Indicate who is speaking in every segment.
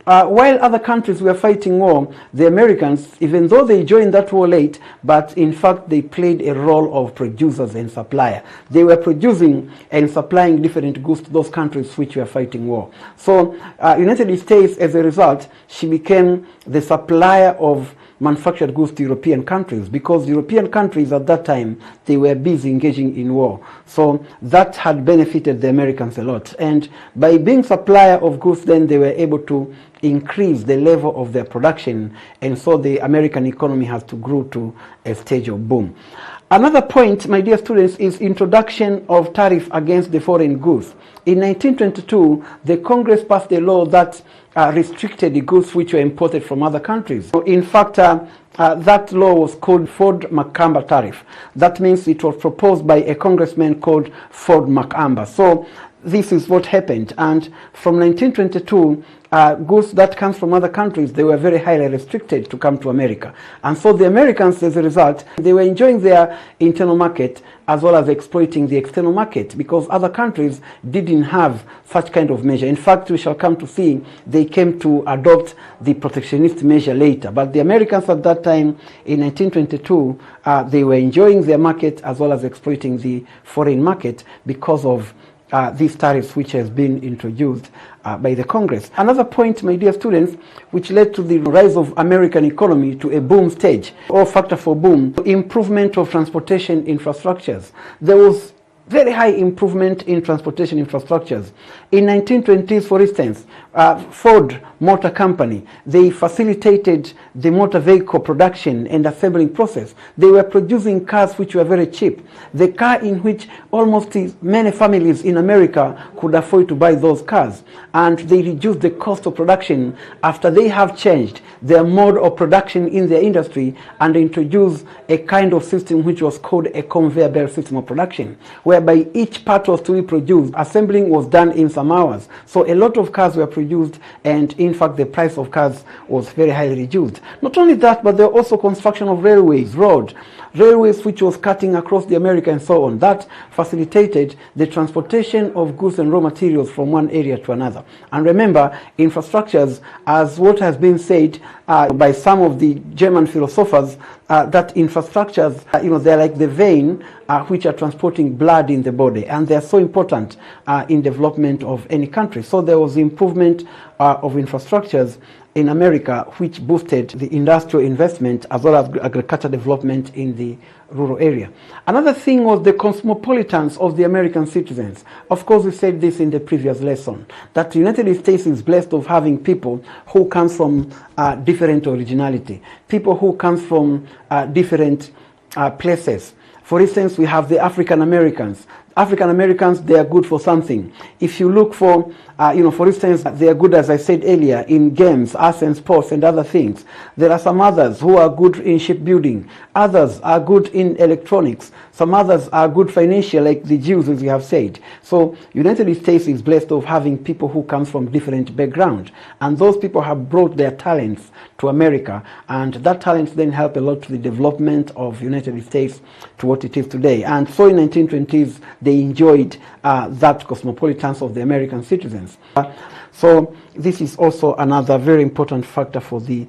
Speaker 1: While other countries were fighting war, the Americans, even though they joined that war late, but in fact they played a role of producers and supplier. They were producing and supplying different goods to those countries which were fighting war. So United States, as a result, she became the supplier of manufactured goods to European countries, because European countries at that time, they were busy engaging in war. So that had benefited the Americans a lot. And by being supplier of goods, then they were able to increase the level of their production, and so the American economy has to grow to a stage of boom. Another point, my dear students, is introduction of tariff against the foreign goods. In 1922, the Congress passed a law that restricted the goods which were imported from other countries. So in fact, that law was called Ford-McCamber tariff. That means it was proposed by a congressman called Ford McCamber. So this is what happened, and from 1922, goods that come from other countries, they were very highly restricted to come to America. And so the Americans, as a result, they were enjoying their internal market as well as exploiting the external market, because other countries didn't have such kind of measure. In fact, we shall come to see they came to adopt the protectionist measure later. But the Americans at that time, in 1922, they were enjoying their market as well as exploiting the foreign market because of these tariffs which has been introduced by the Congress. Another point, my dear students, which led to the rise of American economy to a boom stage, or factor for boom, improvement of transportation infrastructures. There was very high improvement in transportation infrastructures. In 1920s, for instance, Ford Motor Company, they facilitated the motor vehicle production and assembling process. They were producing cars which were very cheap. The car in which almost many families in America could afford to buy those cars. And they reduced the cost of production after they have changed their mode of production in their industry and introduced a kind of system which was called a conveyor belt system of production, whereby each part was to be produced. Assembling was done in some hours. So a lot of cars were produced, and in fact the price of cars was very highly reduced. Not only that, but there were also construction of railways, railways which was cutting across the America and so on. That facilitated the transportation of goods and raw materials from one area to another. And remember, infrastructures, as what has been said by some of the German philosophers, that infrastructures, they're like the vein which are transporting blood in the body, and they're so important in development of any country. So there was improvement of infrastructures in America, which boosted the industrial investment as well as agricultural development in the rural area. Another thing was the cosmopolitans of the American citizens. Of course, we said this in the previous lesson, that the United States is blessed of having people who come from different originality, people who come from different places. For instance, we have the African Americans. African Americans, they are good for something. If you look for, for instance, they are good, as I said earlier, in games, arts and sports and other things. There are some others who are good in shipbuilding. Others are good in electronics. Some others are good financial, like the Jews, as we have said. So United States is blessed of having people who come from different backgrounds. And those people have brought their talents to America. And that talent then helped a lot to the development of United States to what it is today. And so in 1920s, they enjoyed that cosmopolitans of the American citizens. So this is also another very important factor for the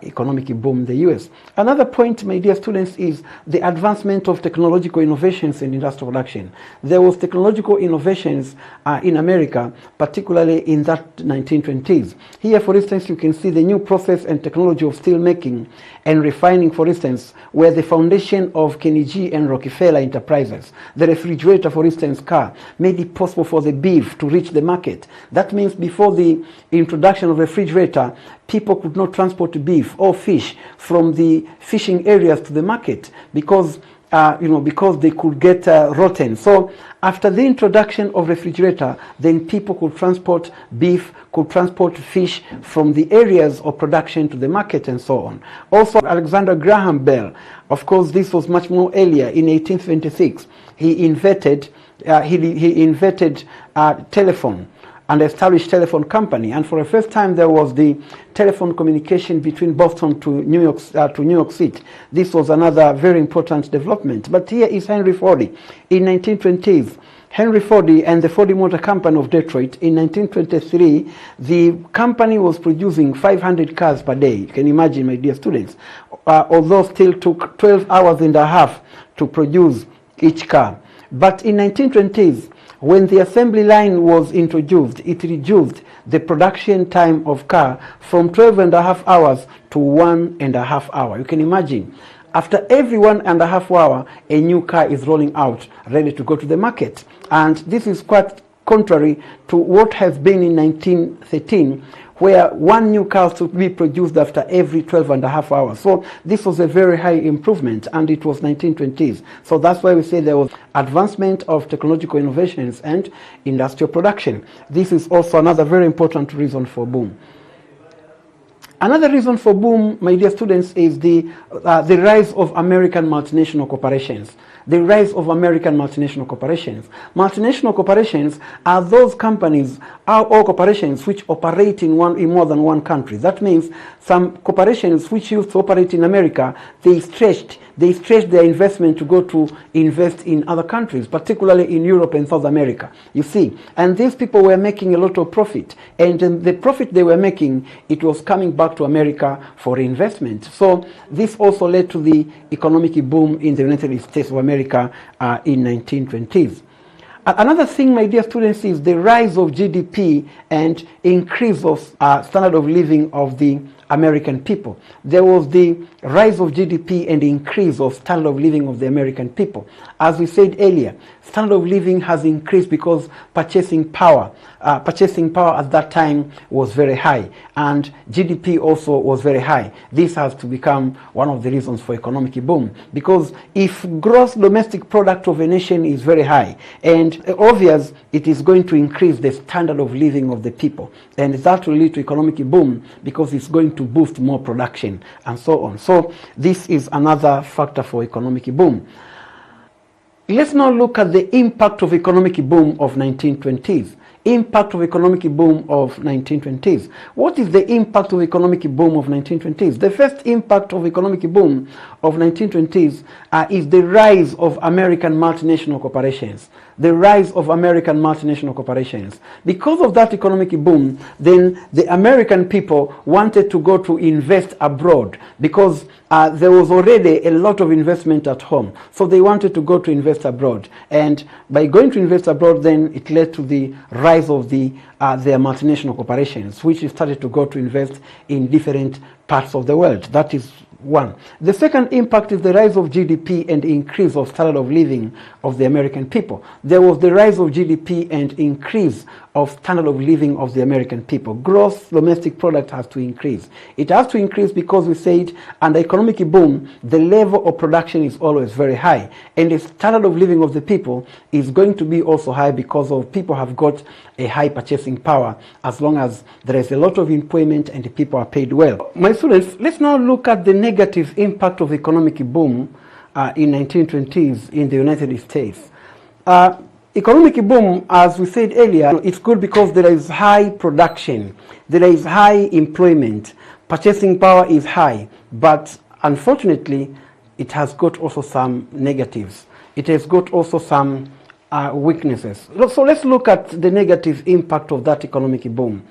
Speaker 1: economic boom in the US. Another point, my dear students, is the advancement of technological innovations in industrial production. There was technological innovations in America, particularly in that 1920s. Here, for instance, you can see the new process and technology of steel making and refining, for instance, were the foundation of Carnegie and Rockefeller enterprises. The refrigerator, for instance, car, made it possible for the beef to reach the market. That means before the introduction of refrigerator, people could not transport beef or fish from the fishing areas to the market because they could get rotten. So after the introduction of refrigerator, then people could transport beef, could transport fish from the areas of production to the market and so on. Also, Alexander Graham Bell, of course, this was much more earlier, in 1826, he invented telephone and established telephone company, and for the first time there was the telephone communication between Boston to New York City. This was another very important development. But here is Henry Ford. In 1920s, Henry Ford and the Ford Motor Company of Detroit, in 1923, the company was producing 500 cars per day. You can imagine, my dear students, although still took 12 hours and a half to produce each car. But in 1920s, when the assembly line was introduced, it reduced the production time of car from 12 and a half hours to 1.5 hours. You can imagine, after every 1.5 hours, a new car is rolling out, ready to go to the market. And this is quite contrary to what has been in 1913, where one new car to be produced after every 12.5 hours. So this was a very high improvement, and it was 1920s. So that's why we say there was advancement of technological innovations and industrial production. This is also another very important reason for boom. Another reason for boom, my dear students, is the rise of American multinational corporations. The rise of American multinational corporations. Multinational corporations are those companies or corporations which operate in more than one country. That means some corporations which used to operate in America, they stretched their investment to go to invest in other countries, particularly in Europe and South America, you see. And these people were making a lot of profit. And the profit they were making, it was coming back to America for investment. So this also led to the economic boom in the United States of America in 1920s. Another thing, my dear students, is the rise of GDP and increase of standard of living of the American people. There was the rise of GDP and increase of standard of living of the American people. As we said earlier, standard of living has increased because purchasing power at that time was very high, and GDP also was very high. This has to become one of the reasons for economic boom, because if gross domestic product of a nation is very high, and obvious, it is going to increase the standard of living of the people, and that will lead to economic boom because it's going to boost more production and so on. So this is another factor for economic boom. Let's now look at the impact of economic boom of 1920s. Impact of economic boom of 1920s. What is the impact of economic boom of 1920s? The first impact of economic boom of 1920s is the rise of American multinational corporations. The rise of American multinational corporations. Because of that economic boom, then the American people wanted to go to invest abroad, because there was already a lot of investment at home. So they wanted to go to invest abroad. And by going to invest abroad, then it led to the rise of their multinational corporations, which started to go to invest in different parts of the world. That is one. The second impact is the rise of GDP and increase of standard of living of the American people. There was the rise of GDP and increase of standard of living of the American people. Gross domestic product has to increase. It has to increase because we said under economic boom, the level of production is always very high. And the standard of living of the people is going to be also high because of people have got a high purchasing power as long as there is a lot of employment and the people are paid well. My students, let's now look at the negative impact of economic boom in 1920s in the United States. Economic boom, as we said earlier, it's good because there is high production, there is high employment, purchasing power is high, but unfortunately, it has got also some negatives. It has got also some weaknesses. So let's look at the negative impact of that economic boom.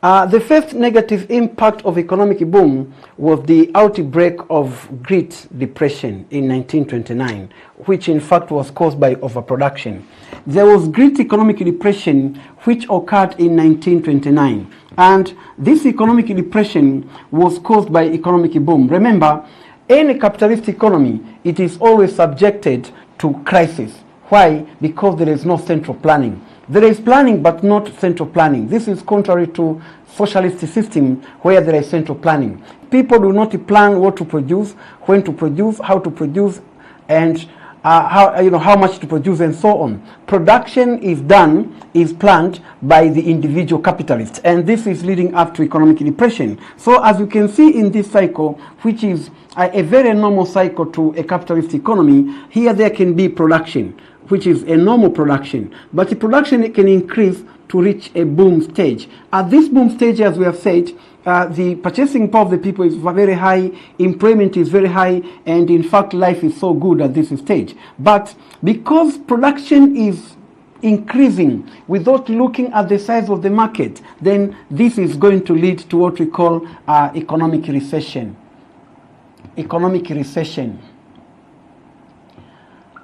Speaker 1: The first negative impact of economic boom was the outbreak of Great Depression in 1929, which in fact was caused by overproduction. There was Great Economic Depression which occurred in 1929, and this economic depression was caused by economic boom. Remember, in a capitalist economy, it is always subjected to crisis. Why? Because there is no central planning. There is planning but not central planning. This is contrary to socialist system where there is central planning. People do not plan what to produce, when to produce, how to produce, and how much to produce and so on. Production is planned by the individual capitalists, and this is leading up to economic depression. So as you can see in this cycle, which is a very normal cycle to a capitalist economy, here there can be production, which is a normal production, but the production can increase to reach a boom stage. At this boom stage, as we have said, the purchasing power of the people is very high, employment is very high, and in fact life is so good at this stage. But because production is increasing without looking at the size of the market, then this is going to lead to what we call economic recession. Economic recession.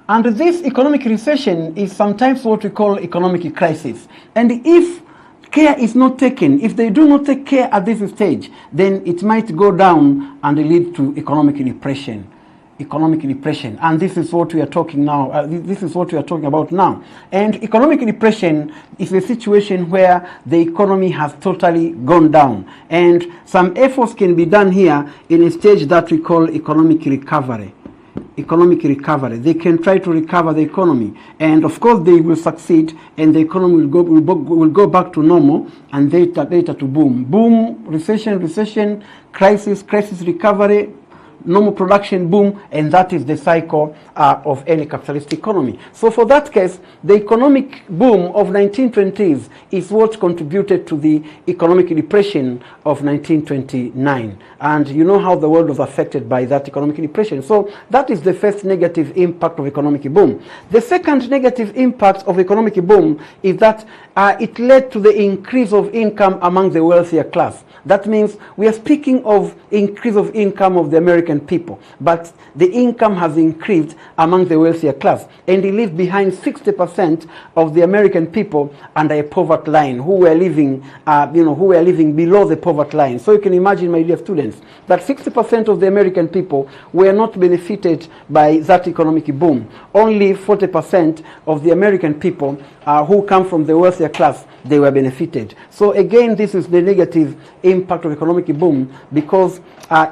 Speaker 1: And this economic recession is sometimes what we call economic crisis. And if care is not taken, if they do not take care at this stage, then it might go down and lead to economic depression. Economic depression, and this is what we are talking now. This is what we are talking about now. And economic depression is a situation where the economy has totally gone down, and some efforts can be done here in a stage that we call economic recovery. Economic recovery. They can try to recover the economy, and of course they will succeed, and the economy will go back to normal, and later to boom, recession, crisis, recovery, normal production, boom, and that is the cycle of any capitalist economy. So for that case, the economic boom of 1920s is what contributed to the economic depression of 1929. And you know how the world was affected by that economic depression. So that is the first negative impact of economic boom. The second negative impact of economic boom is that it led to the increase of income among the wealthier class. That means we are speaking of increase of income of the American people, but the income has increased among the wealthier class, and they leave behind 60% of the American people under a poverty line, who were living, below the poverty line. So you can imagine, my dear students, that 60% of the American people were not benefited by that economic boom. Only 40% of the American people who come from the wealthier class, they were benefited. So again, this is the negative impact of economic boom, because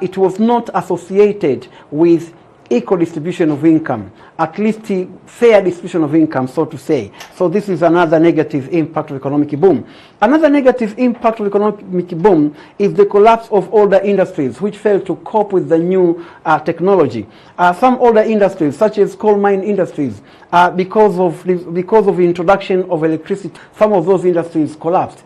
Speaker 1: it was not associated with equal distribution of income, at least fair distribution of income, so to say. So this is another negative impact of economic boom. Another negative impact of economic boom is the collapse of older industries, which failed to cope with the new technology. Some older industries, such as coal mine industries, because of the introduction of electricity, some of those industries collapsed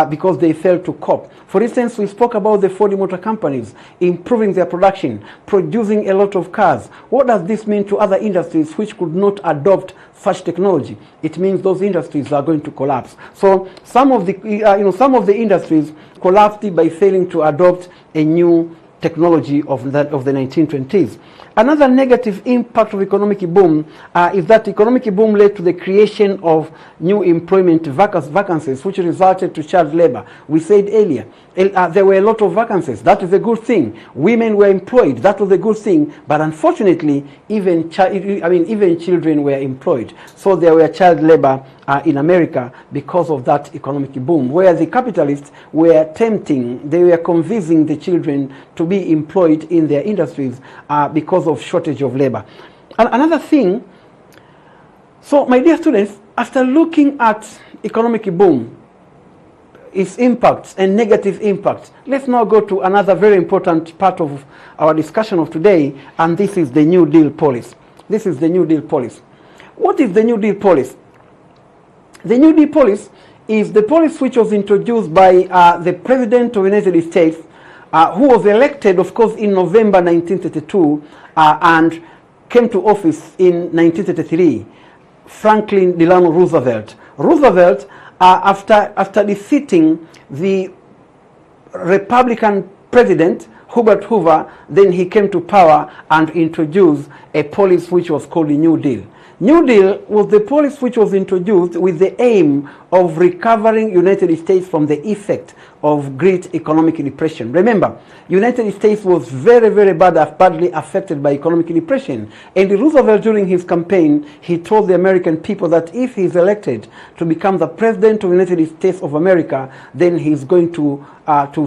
Speaker 1: because they failed to cope. For instance, we spoke about the Ford Motor Companies improving their production, producing a lot of cars. What does this mean to other industries which could not adopt such technology? It means those industries are going to collapse. So some of the industries collapsed by failing to adopt a new technology of the 1920s. Another negative impact of economic boom is that economic boom led to the creation of new employment vacancies, which resulted to child labor. We said earlier, there were a lot of vacancies. That is a good thing. Women were employed. That was a good thing. But unfortunately, even children were employed. So there were child labor in America because of that economic boom, where the capitalists were they were convincing the children to be employed in their industries because of shortage of labor. And another thing, so my dear students, after looking at economic boom, its impacts and negative impacts, let's now go to another very important part of our discussion of today, and this is the New Deal policy. This is the New Deal policy. What is the New Deal policy? The New Deal policy is the policy which was introduced by the President of the United States, who was elected, of course, in November 1932 and came to office in 1933, Franklin Delano Roosevelt. Roosevelt, after defeating the Republican president, Herbert Hoover, then he came to power and introduced a policy which was called the New Deal. New Deal was the policy which was introduced with the aim of recovering United States from the effect of great economic depression. Remember, United States was very, very badly affected by economic depression. And Roosevelt, during his campaign, he told the American people that if he is elected to become the president of the United States of America, then he's going to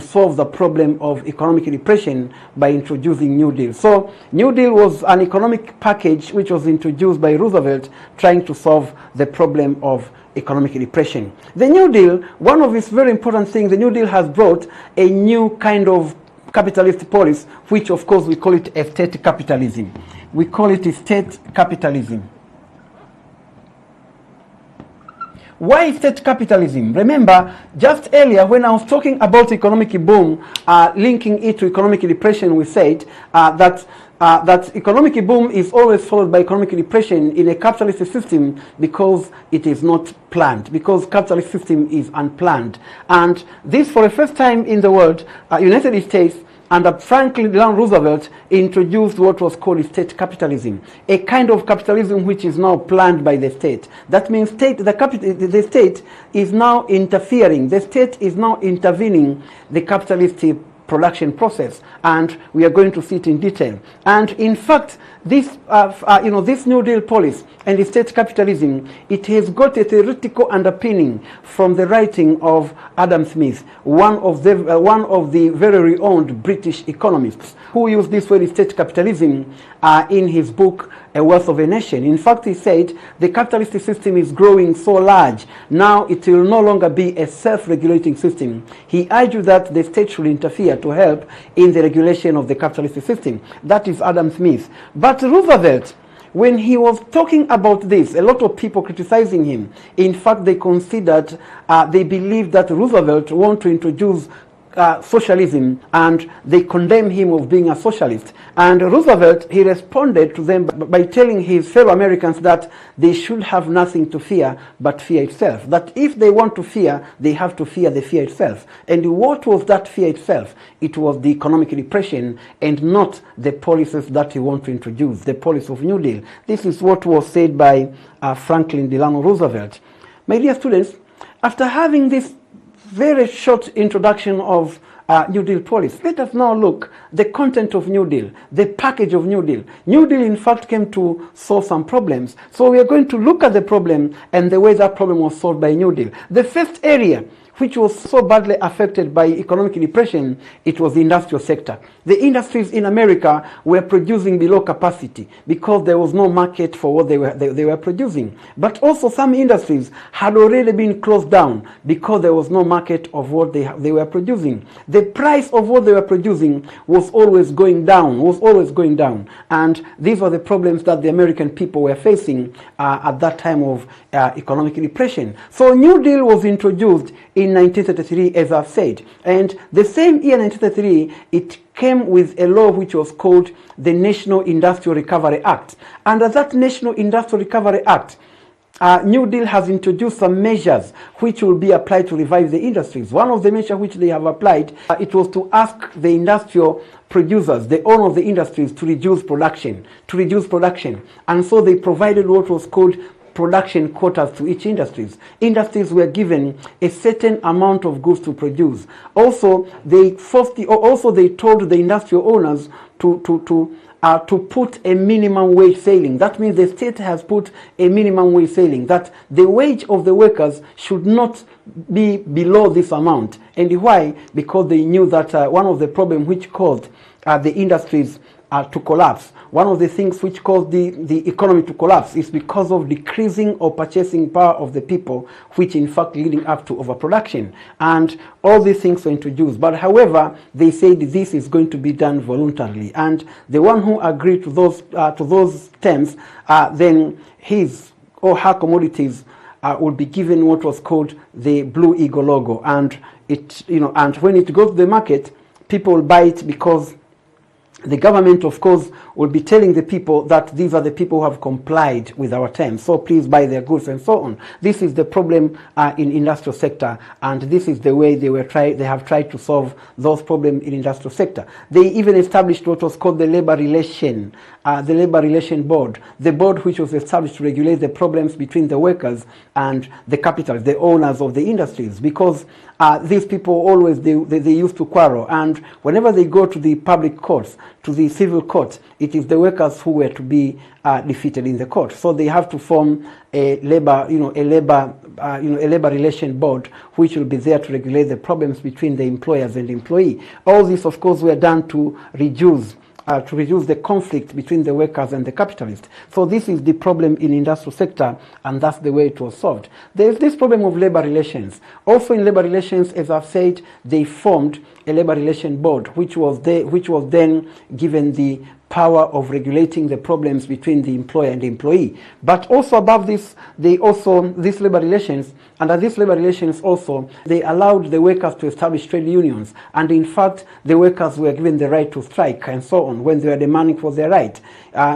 Speaker 1: solve the problem of economic depression by introducing New Deal. So New Deal was an economic package which was introduced by Roosevelt, trying to solve the problem of economic depression. The New Deal, one of its very important things, the New Deal has brought a new kind of capitalist policy, which of course we call it state capitalism. We call it state capitalism. Why state capitalism? Remember, just earlier when I was talking about economic boom, linking it to economic depression, we said that economic boom is always followed by economic depression in a capitalist system because it is not planned, because capitalist system is unplanned. And this, for the first time in the world, United States under Franklin Delano Roosevelt introduced what was called state capitalism, a kind of capitalism which is now planned by the state. That means the state is now interfering, the state is now intervening the capitalist production process, and we are going to see it in detail. And in fact, this this New Deal policy and the state capitalism, it has got a theoretical underpinning from the writing of Adam Smith, one of the very renowned British economists, who used this word state capitalism in his book A Wealth of a Nation. In fact, he said the capitalist system is growing so large, now it will no longer be a self-regulating system. He argued that the state should interfere to help in the regulation of the capitalist system. That is Adam Smith. But Roosevelt, when he was talking about this, a lot of people criticizing him. In fact, they considered, they believed that Roosevelt wanted to introduce socialism, and they condemned him of being a socialist. And Roosevelt, he responded to them by telling his fellow Americans that they should have nothing to fear but fear itself. That if they want to fear, they have to fear the fear itself. And what was that fear itself? It was the economic depression and not the policies that he wanted to introduce, the policy of New Deal. This is what was said by Franklin Delano Roosevelt. My dear students, after having this very short introduction of New Deal policy, let us now look the content of New Deal, the package of New Deal. New Deal, in fact, came to solve some problems. So we are going to look at the problem and the way that problem was solved by New Deal. The first area which was so badly affected by economic depression, it was the industrial sector. The industries in America were producing below capacity because there was no market for what they were producing. But also some industries had already been closed down because there was no market of what they were producing. The price of what they were producing was always going down, And these were the problems that the American people were facing at that time of economic depression. So New Deal was introduced in 1933, as I've said. And the same year, 1933, it came with a law which was called the National Industrial Recovery Act. Under that National Industrial Recovery Act, New Deal has introduced some measures which will be applied to revive the industries. One of the measures which they have applied, it was to ask the industrial producers, the owner of the industries, to reduce production. And so they provided what was called production quotas to each industries. Industries were given a certain amount of goods to produce. Also, they told the industrial owners to put a minimum wage ceiling. That means the state has put a minimum wage ceiling, that the wage of the workers should not be below this amount. And why? Because they knew that one of the problems which caused the industries to collapse, one of the things which caused the economy to collapse, is because of decreasing or purchasing power of the people, which in fact leading up to overproduction. And all these things were introduced. But however, they said this is going to be done voluntarily. And the one who agreed to those terms, then his or her commodities would be given what was called the Blue Eagle logo. And and when it goes to the market, people will buy it because the government, of course, will be telling the people that these are the people who have complied with our terms, so please buy their goods and so on. This is the problem in industrial sector, and this is the way they have tried to solve those problems in industrial sector. They even established what was called the Labor Relation Board, the board which was established to regulate the problems between the workers and the capitalists, the owners of the industries, because these people always, they used to quarrel, and whenever they go to the public courts, to the civil court, it is the workers who were to be defeated in the court. So they have to form a labor relation board, which will be there to regulate the problems between the employers and employee. All this, of course, were done to reduce the conflict between the workers and the capitalists. So this is the problem in industrial sector, and that's the way it was solved. There is this problem of labor relations. Also in labor relations, as I've said, they formed a labor relation board, which was then given the power of regulating the problems between the employer and the employee. But also above this, these labor relations, under these labor relations also, they allowed the workers to establish trade unions. And in fact, the workers were given the right to strike and so on when they were demanding for their right.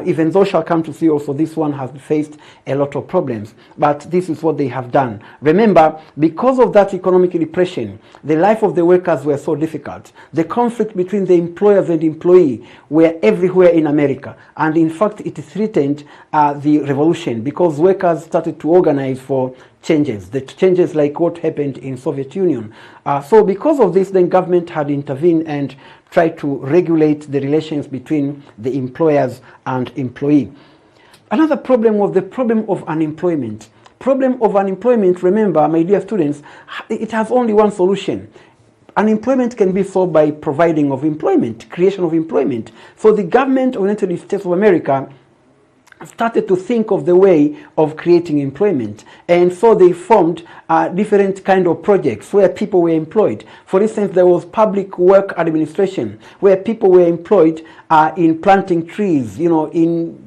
Speaker 1: Even though shall come to see also, this one has faced a lot of problems. But this is what they have done. Remember, because of that economic depression, the life of the workers were so difficult. The conflict between the employers and employee were everywhere in America. And in fact, it threatened the revolution because workers started to organize for changes. The changes like what happened in Soviet Union. So because of this, then government had intervened and tried to regulate the relations between the employers and employee. Another problem was the problem of unemployment. Problem of unemployment, remember, my dear students, it has only one solution. Unemployment can be solved by providing of employment, creation of employment. So the government of the United States of America started to think of the way of creating employment. And so they formed different kind of projects where people were employed. For instance, there was public work administration where people were employed in planting trees, in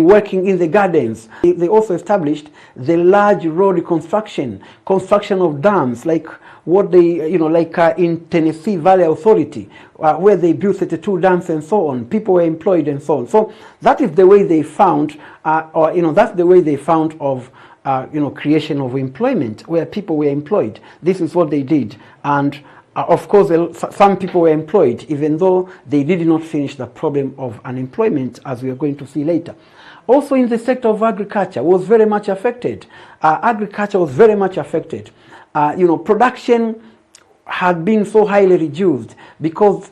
Speaker 1: working in the gardens. They also established the large road construction of dams, like what they, in Tennessee Valley Authority, where they built 32 dams and so on. People were employed and so on. So that is the way they found, that's the way they found of, creation of employment, where people were employed. This is what they did. And of course, some people were employed, even though they did not finish the problem of unemployment, as we are going to see later. Also in the sector of agriculture was very much affected. Agriculture was very much affected. Production had been so highly reduced because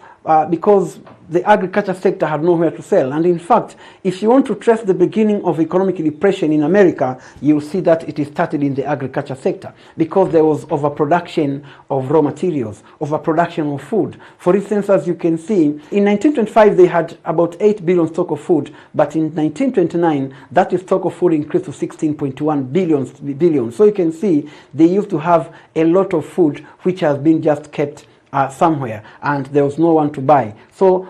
Speaker 1: the agriculture sector had nowhere to sell. And in fact, if you want to trace the beginning of economic depression in America, you'll see that it started in the agriculture sector because there was overproduction of raw materials, overproduction of food. For instance, as you can see, in 1925 they had about 8 billion stock of food, but in 1929 that stock of food increased to 16.1 billion. So you can see they used to have a lot of food which has been just kept somewhere, and there was no one to buy. So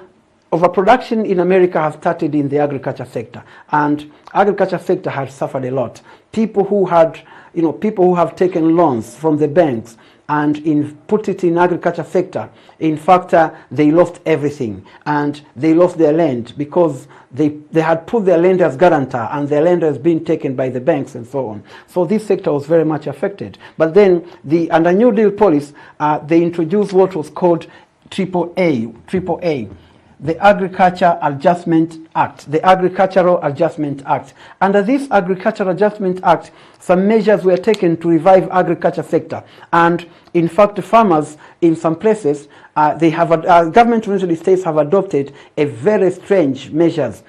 Speaker 1: overproduction in America has started in the agriculture sector, and agriculture sector has suffered a lot. People who have taken loans from the banks and put it in agriculture sector, in fact, they lost everything, and they lost their land because they had put their land as guarantor, and their land has been taken by the banks and so on. So this sector was very much affected. But then under New Deal policy, they introduced what was called AAA. The Agriculture Adjustment Act, the Agricultural Adjustment Act. Under this Agricultural Adjustment Act, some measures were taken to revive agriculture sector. And in fact, farmers in some places, government of the United States have adopted a very strange measures.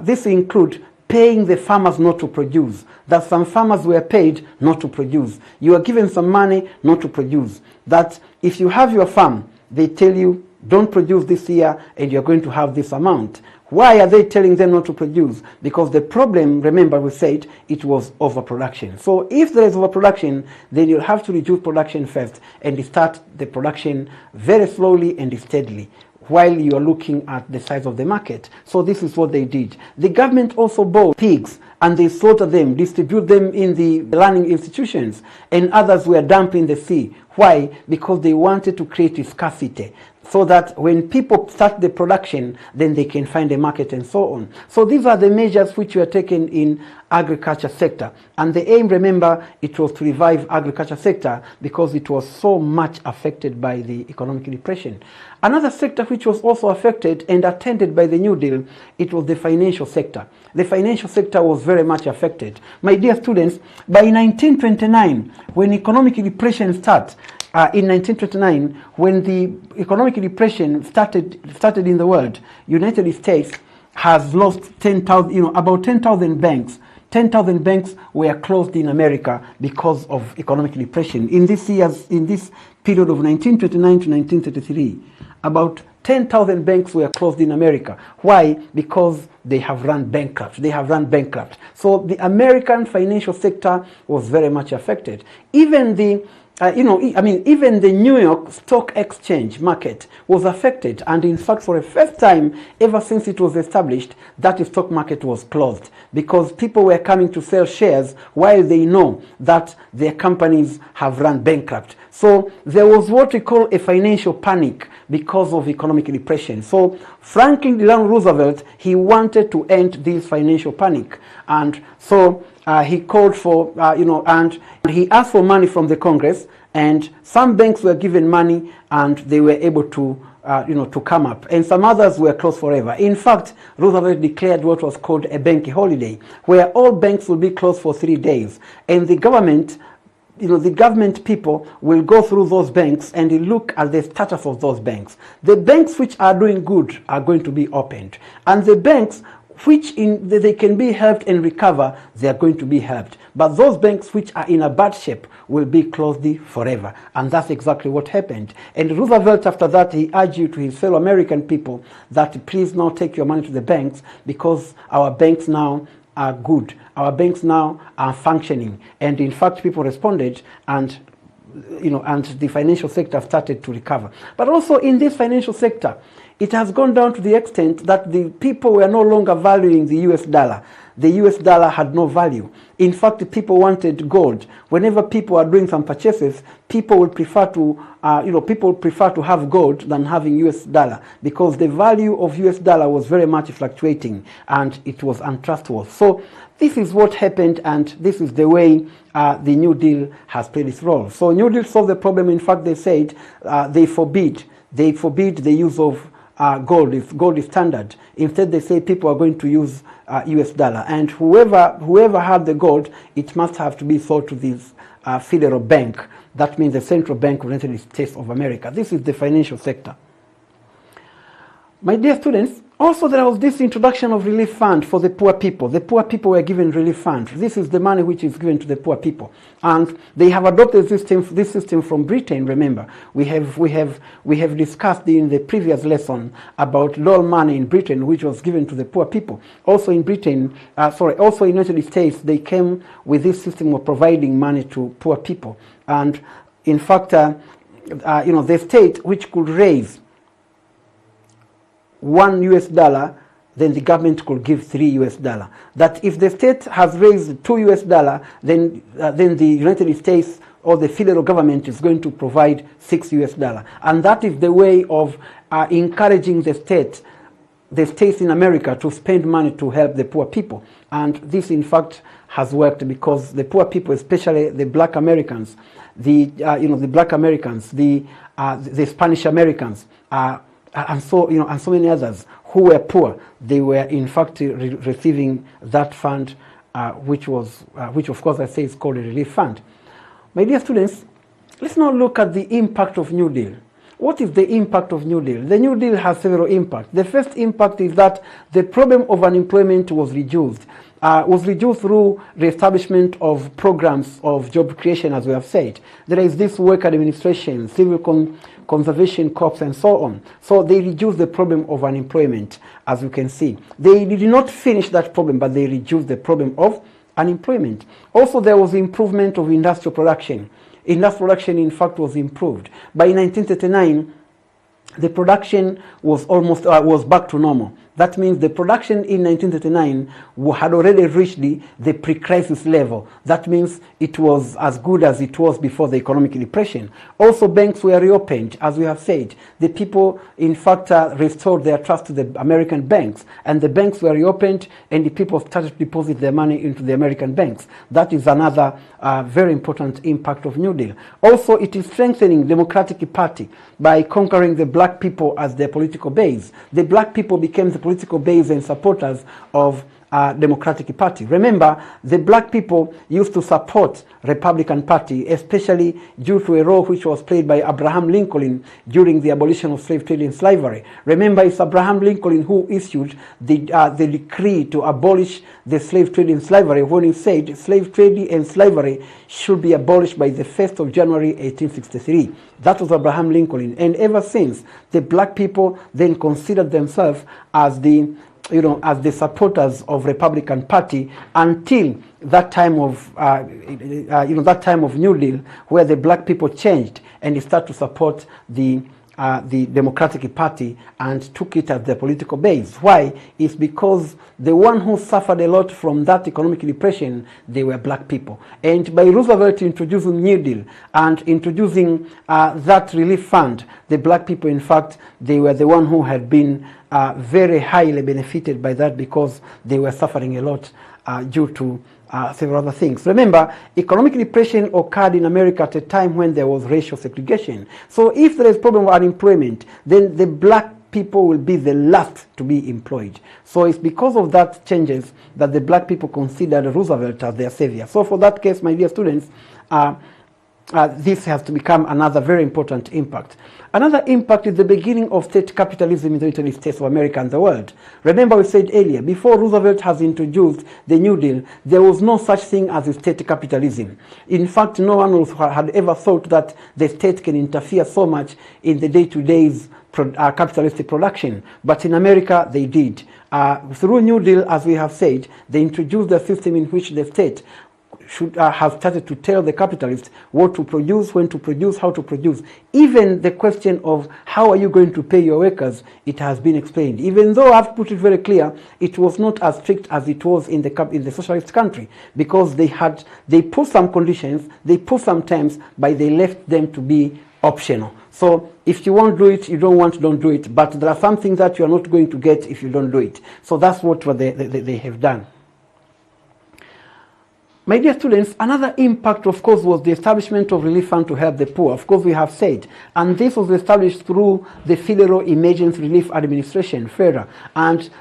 Speaker 1: This include paying the farmers not to produce. That some farmers were paid not to produce. You are given some money not to produce. That if you have your farm, they tell you, don't produce this year and you're going to have this amount. Why are they telling them not to produce? Because the problem, remember we said, it was overproduction. So if there is overproduction, then you'll have to reduce production first and start the production very slowly and steadily while you are looking at the size of the market. So this is what they did. The government also bought pigs and they slaughter them, distribute them in the learning institutions, and others were dumped in the sea. Why? Because they wanted to create a scarcity, so that when people start the production, then they can find a market and so on. So these are the measures which were taken in agriculture sector. And the aim, remember, it was to revive agriculture sector because it was so much affected by the economic depression. Another sector which was also affected and attended by the New Deal, it was the financial sector. The financial sector was very much affected. My dear students, by 1929, when economic depression started, in 1929, when the economic depression started in the world, United States has lost 10,000, about 10,000 banks. 10,000 banks were closed in America because of economic depression. In this period of 1929 to 1933, about 10,000 banks were closed in America. Why? Because they have run bankrupt. So the American financial sector was very much affected. Even the even the New York Stock Exchange market was affected. And in fact, for the first time ever since it was established, that stock market was closed because people were coming to sell shares while they know that their companies have run bankrupt. So there was what we call a financial panic because of economic depression. So Franklin Delano Roosevelt, he wanted to end this financial panic. And so he called for, and he asked for money from the Congress, and some banks were given money and they were able to to come up, and some others were closed forever. In fact, Roosevelt declared what was called a banking holiday, where all banks will be closed for 3 days, and the government, the government people will go through those banks and look at the status of those banks. The banks which are doing good are going to be opened, and the banks which they can be helped and recover, they are going to be helped. But those banks which are in a bad shape will be closed forever. And that's exactly what happened. And Roosevelt, after that, he urged to his fellow American people that please not take your money to the banks, because our banks now are good. Our banks now are functioning. And in fact, people responded, and and the financial sector started to recover. But also in this financial sector, it has gone down to the extent that the people were no longer valuing the US dollar. The US dollar had no value. In fact, people wanted gold. Whenever people are doing some purchases, people would prefer to, have gold than having US dollar, because the value of US dollar was very much fluctuating and it was untrustworthy. So this is what happened, and this is the way the New Deal has played its role. So New Deal solved the problem. In fact, they said they forbid the use of gold if gold is standard. Instead, they say people are going to use US dollar, and whoever had the gold, it must have to be sold to this federal bank. That means the Central Bank of the United States of America. This is the financial sector. My dear students, also there was this introduction of relief fund for the poor people. The poor people were given relief fund. This is the money which is given to the poor people, and they have adopted this system from Britain. Remember, we have discussed in the previous lesson about dole money in Britain, which was given to the poor people. Also in Britain, also in the United States, they came with this system of providing money to poor people. And in fact, the state which could raise $1 US, then the government could give $3 US. That if the state has raised $2 US, then the United States or the federal government is going to provide $6 US. And that is the way of encouraging the states in America to spend money to help the poor people. And this, in fact, has worked, because the poor people, especially the Black Americans, the Black Americans, the Spanish Americans, and so many others who were poor, they were in fact receiving that fund, which of course I say is called a relief fund. My dear students, let's now look at the impact of New Deal. What is the impact of New Deal? The New Deal has several impacts. The first impact is that the problem of unemployment was reduced. Through the establishment of programs of job creation, as we have said. There is this work administration, civil conservation corps, and so on. So they reduced the problem of unemployment, as you can see. They did not finish that problem, but they reduced the problem of unemployment. Also, there was improvement of industrial production. Industrial production, in fact, was improved. By 1939, the production was back to normal. That means the production in 1939 had already reached the pre-crisis level. That means it was as good as it was before the economic depression. Also, banks were reopened, as we have said. The people, in fact, restored their trust to the American banks, and the banks were reopened, and the people started to deposit their money into the American banks. That is another very important impact of New Deal. Also, it is strengthening the Democratic Party by conquering the black people as their political base. The black people became the political base and supporters of Democratic Party. Remember, the black people used to support Republican Party, especially due to a role which was played by Abraham Lincoln during the abolition of slave trade and slavery. Remember, it's Abraham Lincoln who issued the decree to abolish the slave trade and slavery, when he said slave trade and slavery should be abolished by the 1st of January 1863. That was Abraham Lincoln. And ever since, the black people then considered themselves as the as the supporters of Republican Party until that time of, that time of New Deal, where the black people changed and they started to support the Democratic Party and took it as their political base. Why? It's because the one who suffered a lot from that economic depression, they were black people. And by Roosevelt introducing New Deal and introducing that relief fund, the black people, in fact, they were the one who had been very highly benefited by that, because they were suffering a lot due to several other things. Remember, economic depression occurred in America at a time when there was racial segregation. So if there is problem of unemployment, then the black people will be the last to be employed. So it's because of that changes that the black people considered Roosevelt as their savior. So for that case, my dear students, this has to become another very important impact. Another impact is the beginning of state capitalism in the United States of America and the world. Remember, we said earlier, before Roosevelt has introduced the New Deal, there was no such thing as a state capitalism. In fact, no one had ever thought that the state can interfere so much in the day-to-day capitalistic production. But in America, they did. Through New Deal, as we have said, they introduced a system in which the state should have started to tell the capitalists what to produce, when to produce, how to produce. Even the question of how are you going to pay your workers, it has been explained. Even though I've put it very clear, it was not as strict as it was in the socialist country, because they put some conditions, they put some terms, but they left them to be optional. So if you won't do it, you don't do it. But there are some things that you are not going to get if you don't do it. So that's what they have done. My dear students, another impact, of course, was the establishment of relief fund to help the poor. Of course, we have said, and this was established through the Federal Emergency Relief Administration, FERA, and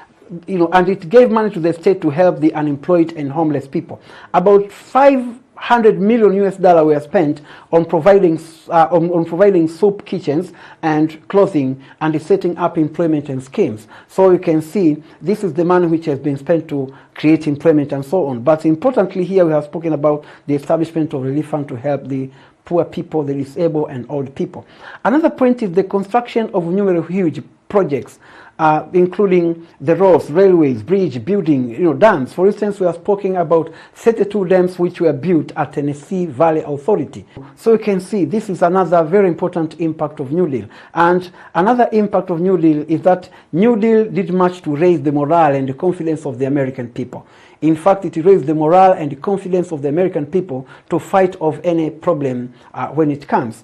Speaker 1: it gave money to the state to help the unemployed and homeless people. About $500 million were spent on providing soup kitchens and clothing and setting up employment and schemes. So you can see this is the money which has been spent to create employment and so on. But importantly here, we have spoken about the establishment of relief fund to help the poor people, the disabled and old people. Another point is the construction of numerous huge projects, including the roads, railways, bridge building, dams. For instance, we are speaking about 32 dams which were built at Tennessee Valley Authority. So you can see this is another very important impact of New Deal. And another impact of New Deal is that New Deal did much to raise the morale and the confidence of the American people. In fact, it raised the morale and the confidence of the American people to fight off any problem when it comes.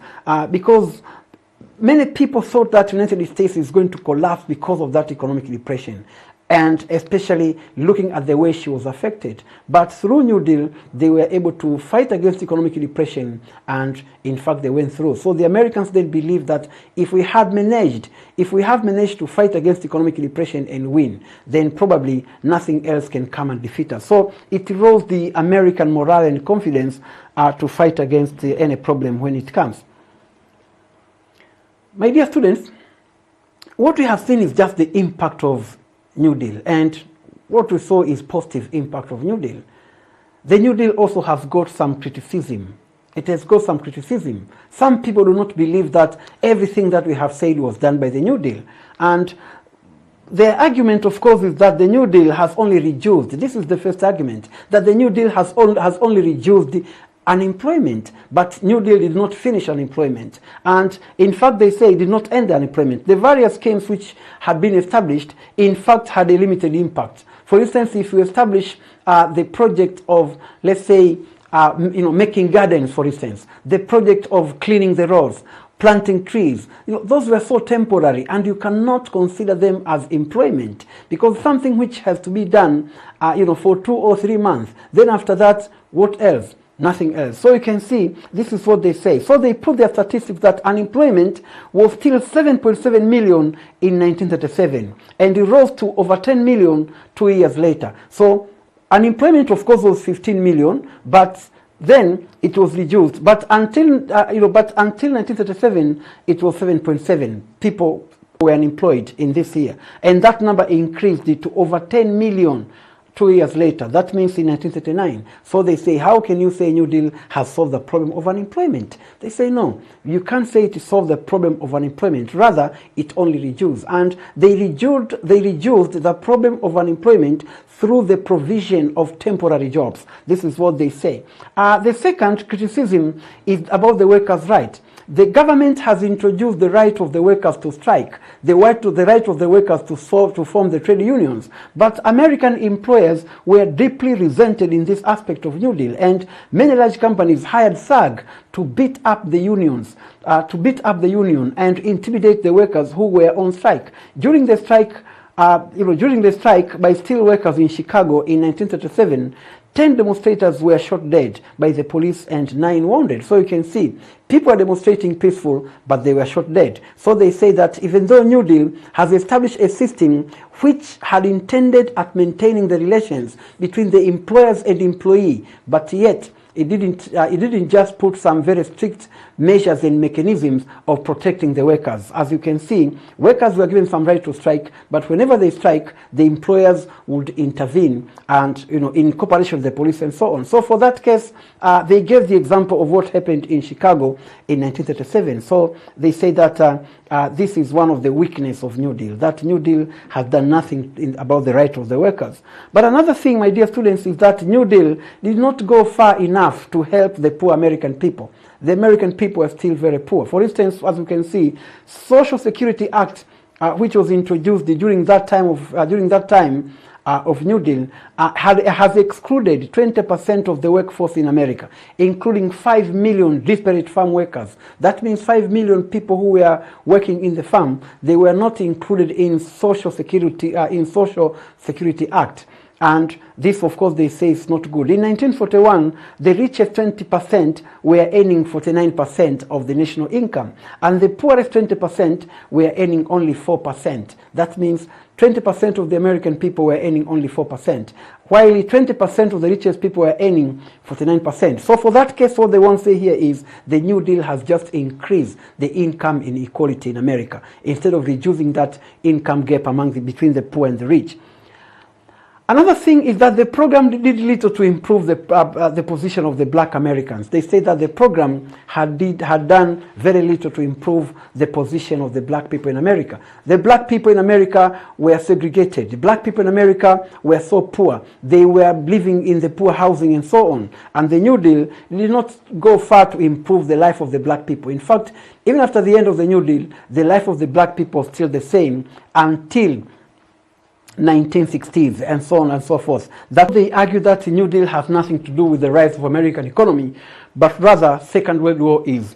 Speaker 1: Because many people thought that the United States is going to collapse because of that economic depression, and especially looking at the way she was affected. But through New Deal, they were able to fight against economic depression, and in fact, they went through. So the Americans then believed that if we have managed to fight against economic depression and win, then probably nothing else can come and defeat us. So it rose the American morale and confidence to fight against any problem when it comes. My dear students, what we have seen is just the impact of New Deal, and what we saw is positive impact of New Deal. The New Deal also has got some criticism. It has got some criticism. Some people do not believe that everything that we have said was done by the New Deal. And their argument, of course, is that the New Deal has only reduced, this is the first argument, that the New Deal has only reduced the unemployment, but New Deal did not finish unemployment. And in fact, they say it did not end unemployment. The various schemes which had been established, in fact, had a limited impact. For instance, if you establish the project of, let's say, making gardens, for instance, the project of cleaning the roads, planting trees, those were so temporary, and you cannot consider them as employment, because something which has to be done, for 2 or 3 months. Then after that, what else? Nothing else. So you can see, this is what they say. So they put their statistics that unemployment was still 7.7 million in 1937, and it rose to over 10 million 2 years later. So unemployment, of course, was 15 million, but then it was reduced. But until 1937, it was 7.7 people were unemployed in this year, and that number increased to over 10 million 2 years later. That means in 1939. So they say, how can you say New Deal has solved the problem of unemployment? They say, no, you can't say it solved the problem of unemployment. Rather, it only reduced. And they reduced the problem of unemployment through the provision of temporary jobs. This is what they say. The second criticism is about the workers' right. The government has introduced the right of the workers to strike, the right of the workers to form the trade unions. But American employers were deeply resented in this aspect of New Deal, and many large companies hired SAG to beat up the unions, and intimidate the workers who were on strike. During the strike by steel workers in Chicago in 1937, 10 demonstrators were shot dead by the police and 9 wounded. So you can see, people are demonstrating peaceful, but they were shot dead. So they say that even though New Deal has established a system which had intended at maintaining the relations between the employers and employee, but yet it didn't just put some very strict measures and mechanisms of protecting the workers. As you can see, workers were given some right to strike, but whenever they strike, the employers would intervene, and in cooperation with the police and so on. So for that case, they gave the example of what happened in Chicago in 1937. So they say that this is one of the weaknesses of New Deal, that New Deal has done nothing about the right of the workers. But another thing, my dear students, is that New Deal did not go far enough to help the poor American people. The American people are still very poor. For instance, as you can see, Social Security Act, which was introduced during that time of New Deal, has excluded 20% of the workforce in America, including 5 million disparate farm workers. That means 5 million people who were working in the farm. They were not included in Social Security Act. And this, of course, they say is not good. In 1941, the richest 20% were earning 49% of the national income, and the poorest 20% were earning only 4%. That means 20% of the American people were earning only 4%, while 20% of the richest people were earning 49%. So for that case, what they want to say here is the New Deal has just increased the income inequality in America, instead of reducing that income gap between the poor and the rich. Another thing is that the program did little to improve the position of the black Americans. They say that the program had done very little to improve the position of the black people in America. The black people in America were segregated. The black people in America were so poor. They were living in the poor housing and so on. And the New Deal did not go far to improve the life of the black people. In fact, even after the end of the New Deal, the life of the black people was still the same until 1960s and so on and so forth. That they argue that the New Deal has nothing to do with the rise of American economy, but rather Second World War is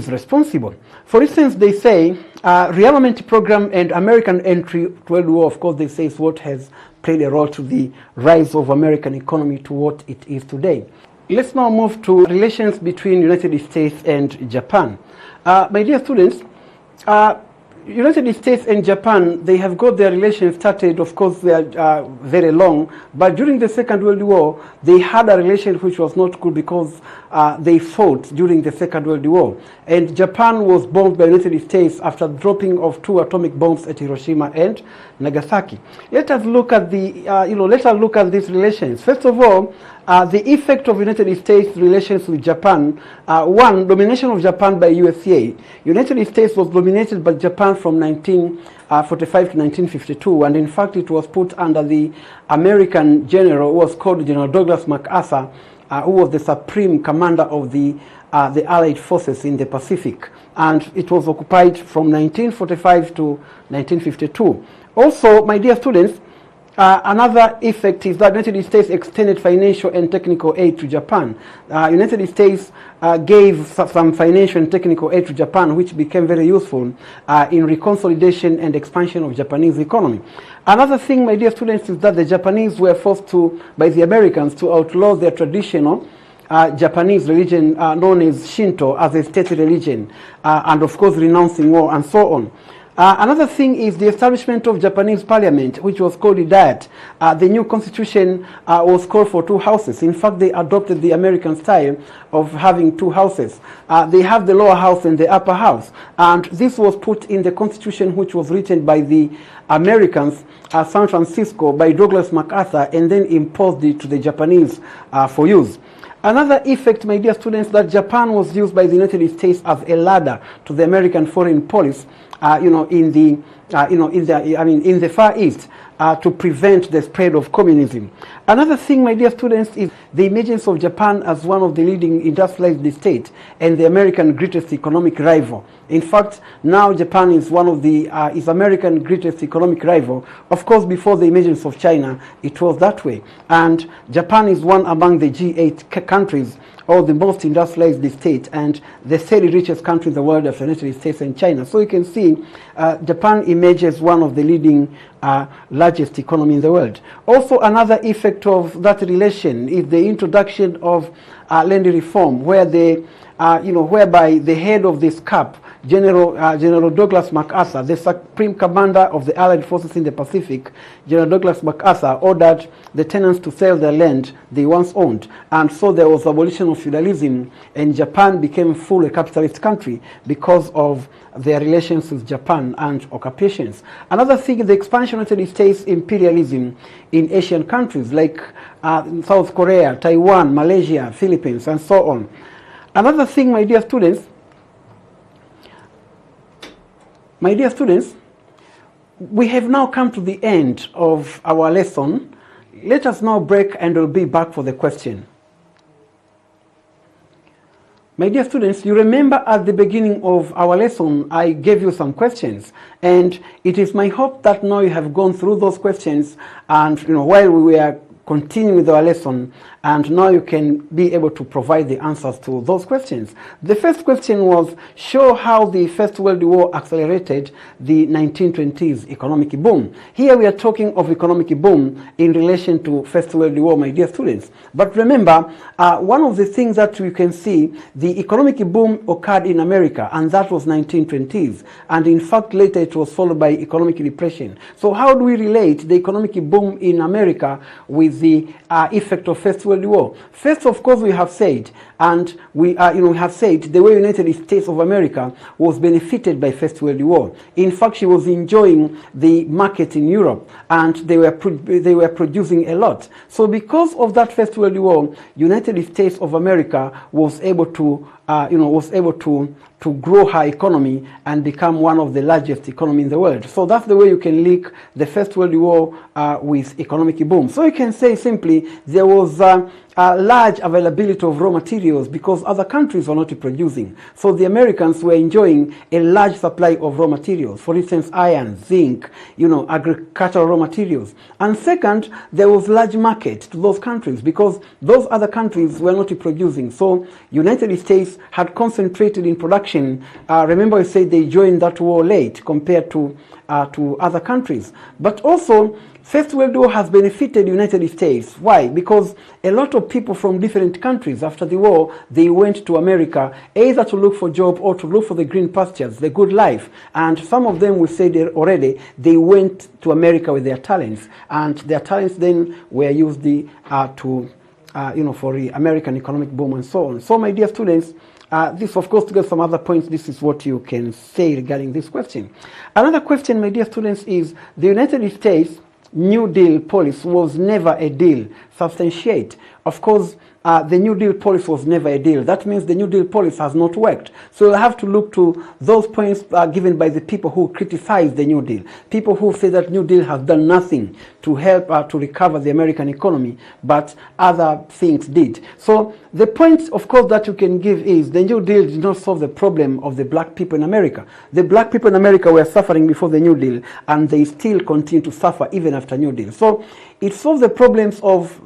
Speaker 1: responsible. For instance, they say rearmament program and American entry to World War, of course, they say is what has played a role to the rise of American economy to what it is today. Let's now move to relations between United States and Japan. My dear students, United States and Japan, they have got their relations started. Of course, they are very long, but during the Second World War, they had a relation which was not good because they fought during the Second World War. And Japan was bombed by the United States after dropping of 2 atomic bombs at Hiroshima and Nagasaki. Let us look at these relations. First of all, the effect of United States relations with Japan. One, domination of Japan by USA. United States was dominated by Japan from 1945 to 1952, and in fact it was put under the American general who was called General Douglas MacArthur, who was the supreme commander of the Allied forces in the Pacific, and it was occupied from 1945 to 1952. Also, my dear students, another effect is that the United States extended financial and technical aid to Japan. United States gave some financial and technical aid to Japan, which became very useful in reconsolidation and expansion of Japanese economy. Another thing, my dear students, is that the Japanese were forced by the Americans to outlaw their traditional Japanese religion known as Shinto as a state religion, and of course renouncing war and so on. Another thing is the establishment of Japanese parliament, which was called the Diet. The new constitution was called for 2 houses. In fact, they adopted the American style of having 2 houses. They have the lower house and the upper house. And this was put in the constitution, which was written by the Americans, San Francisco, by Douglas MacArthur, and then imposed it to the Japanese for use. Another effect, my dear students, that Japan was used by the United States as a ladder to the American foreign policy, in the Far East, to prevent the spread of communism. Another thing, my dear students, is the emergence of Japan as one of the leading industrialized states and the American greatest economic rival. In fact, now Japan is one of the is American greatest economic rival. Of course, before the emergence of China, it was that way. And Japan is one among the G8 countries, or the most industrialized state, and the third richest country in the world after the United States and China. So you can see Japan emerges one of the leading largest economy in the world. Also, another effect of that relation is the introduction of land reform, where whereby the head of this CAP, General Douglas MacArthur, the Supreme Commander of the Allied Forces in the Pacific, General Douglas MacArthur ordered the tenants to sell their land they once owned. And so there was abolition of feudalism, and Japan became fully a capitalist country because of their relations with Japan and occupations. Another thing is the expansion of the United States imperialism in Asian countries like South Korea, Taiwan, Malaysia, Philippines, and so on. Another thing, my dear students, we have now come to the end of our lesson. Let us now break and we'll be back for the question. My dear students, you remember at the beginning of our lesson, I gave you some questions, and it is my hope that now you have gone through those questions, and while we were continuing with our lesson, and now you can be able to provide the answers to those questions. The first question was, show how the First World War accelerated the 1920s economic boom. Here we are talking of economic boom in relation to First World War, my dear students. But remember, one of the things that you can see, the economic boom occurred in America, and that was 1920s. And in fact, later it was followed by economic depression. So how do we relate the economic boom in America with the effect of First World War? First, of course, we have said, and we have said the way United States of America was benefited by First World War. In fact, she was enjoying the market in Europe, and they were producing a lot. So because of that First World War, United States of America was able to grow her economy and become one of the largest economy in the world. So that's the way you can link the First World War with economic boom. So you can say simply there was a large availability of raw materials because other countries were not producing. So the Americans were enjoying a large supply of raw materials, for instance, iron, zinc, agricultural raw materials. And second, there was large market to those countries because those other countries were not producing. So United States had concentrated in production. Remember I said they joined that war late compared to other countries. But also, First World War has benefited the United States. Why? Because a lot of people from different countries after the war, they went to America either to look for job or to look for the green pastures, the good life. And some of them, we said already, they went to America with their talents. And their talents then were used for the American economic boom and so on. So my dear students, this, of course, to get some other points, this is what you can say regarding this question. Another question, my dear students, is the United States New Deal policy was never a deal. Substantiate. Of course, the New Deal policy was never a deal. That means the New Deal policy has not worked. So you'll have to look to those points given by the people who criticize the New Deal. People who say that New Deal has done nothing to help to recover the American economy, but other things did. So the point, of course, that you can give is the New Deal did not solve the problem of the black people in America. The black people in America were suffering before the New Deal, and they still continue to suffer even after New Deal. So It solved the problems of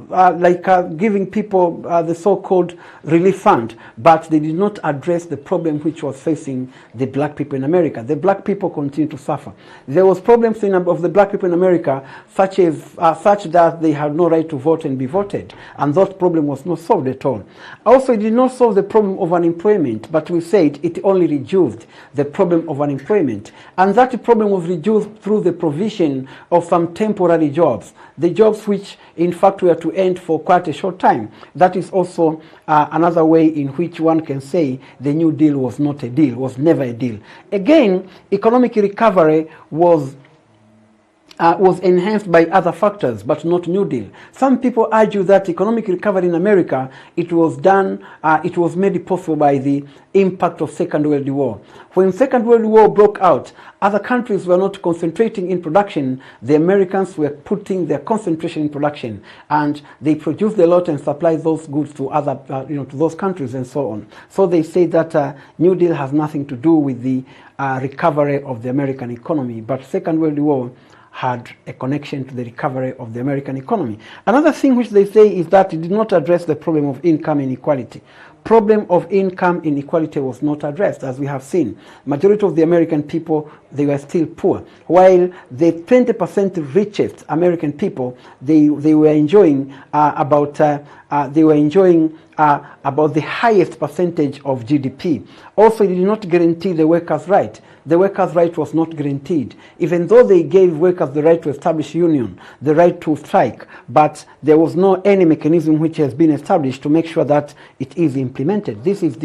Speaker 1: giving people the so-called relief fund, but they did not address the problem which was facing the black people in America. The black people continue to suffer. There was problems of the black people in America such that they had no right to vote and be voted, and that problem was not solved at all. Also, it did not solve the problem of unemployment, but we said it only reduced the problem of unemployment, and that problem was reduced through the provision of some temporary jobs, the jobs which in fact were to end for quite a short time. That is also another way in which one can say the New Deal was not a deal, was never a deal. Again, economic recovery was enhanced by other factors, but not New Deal. Some people argue that economic recovery in America, it was made possible by the impact of Second World War. When Second World War broke out, other countries were not concentrating in production. The Americans were putting their concentration in production, and they produced a lot and supplied those goods to other, to those countries and so on. So they say that New Deal has nothing to do with the recovery of the American economy, but Second World War had a connection to the recovery of the American economy. Another thing which they say is that it did not address the problem of income inequality. Problem of income inequality was not addressed, as we have seen. Majority of the American people, they were still poor, while the 20% richest American people, they were enjoying about the highest percentage of GDP. Also, it did not guarantee the workers' right. The workers' right was not guaranteed, even though they gave workers the right to establish union, the right to strike, but there was no any mechanism which has been established to make sure that it is implemented. This is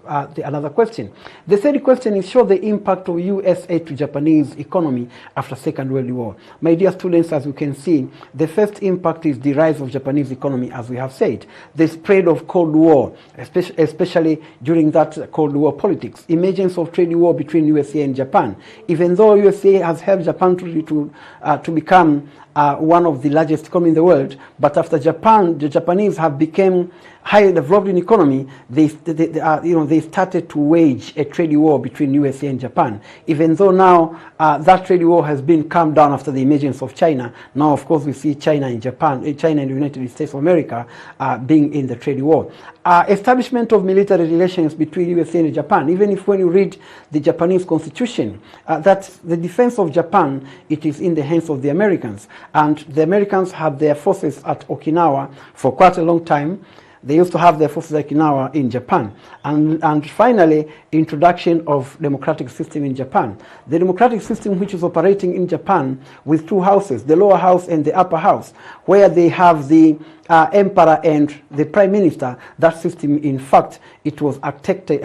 Speaker 1: another question. The third question is, show the impact of US aid to Japanese economy after Second World War. My dear students, as you can see, the first impact is the rise of Japanese economy, as we have said. The spread of Cold War, especially during that Cold War politics. Emergence of trade war between USA and Japan. Even though USA has helped Japan to become one of the largest economies in the world, but after Japan, the Japanese have become highly developed in economy, they started to wage a trade war between USA and Japan. Even though now that trade war has been calmed down after the emergence of China, now of course we see China and Japan, China and the United States of America being in the trade war. Establishment of military relations between USA and Japan, even if when you read the Japanese constitution, that the defense of Japan, it is in the hands of the Americans. And the Americans had their forces at Okinawa for quite a long time. They used to have their forces at Okinawa in Japan. And finally, introduction of democratic system in Japan. The democratic system which is operating in Japan with two houses, the lower house and the upper house, where they have the emperor and the prime minister. That system, in fact, it was architected,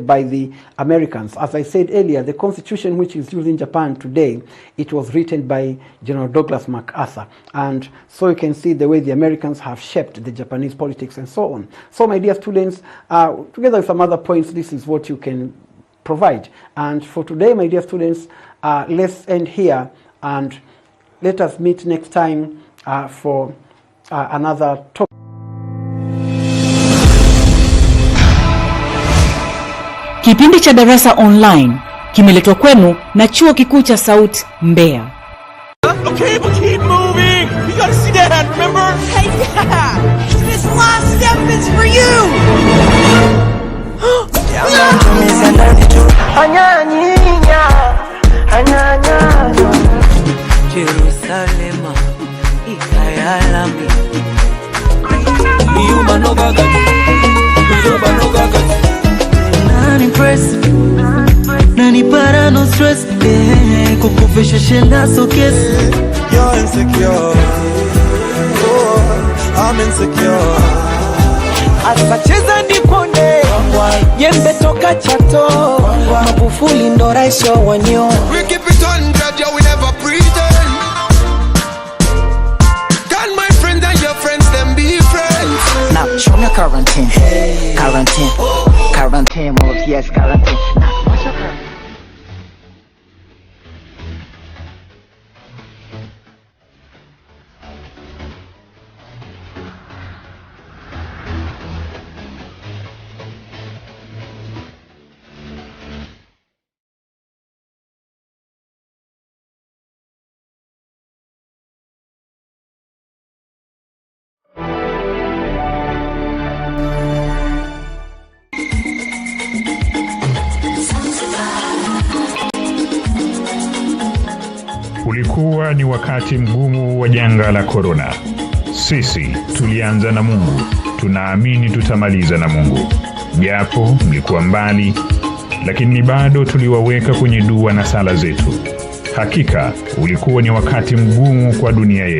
Speaker 1: by the Americans. As I said earlier, the constitution which is used in Japan today, it was written by General Douglas MacArthur. And so you can see the way the Americans have shaped the Japanese politics and so on. So my dear students, together with some other points, this is what you can provide. And for today, my dear students, let's end here and let us meet next time for another topic.
Speaker 2: Kipindi cha Darasa Online kimeletwa kwenu na Chuo Kikuu cha Sauti Mbeya.
Speaker 3: Okay, but keep moving. You gotta see Dad, remember?
Speaker 4: Hey, Dad! This last step is for you!
Speaker 3: Jerusalema, ikayalami. Iyuma no gaga, uzoba no gaga. Nani press, nani para no stress. Kukufisha shenda so kiss.
Speaker 5: You're insecure. Oh, I'm insecure.
Speaker 4: Asacheza nipone Yembe toka Chato Magufuli ndo rais wa wanyo.
Speaker 5: We keep it 100, yeah, we never pretend. Can my friends and your friends them be friends?
Speaker 4: Now show me quarantine. Quarantine, yes, quarantine.
Speaker 6: Ulikuwa ni wakati mgumu wa janga la korona. Sisi tulianza na Mungu, tunaamini tutamaliza na Mungu. Japo mlikuwa mbali, lakini bado tuliwaweka kwenye dua na sala zetu. Hakika ulikuwa ni wakati mgumu kwa dunia yetu.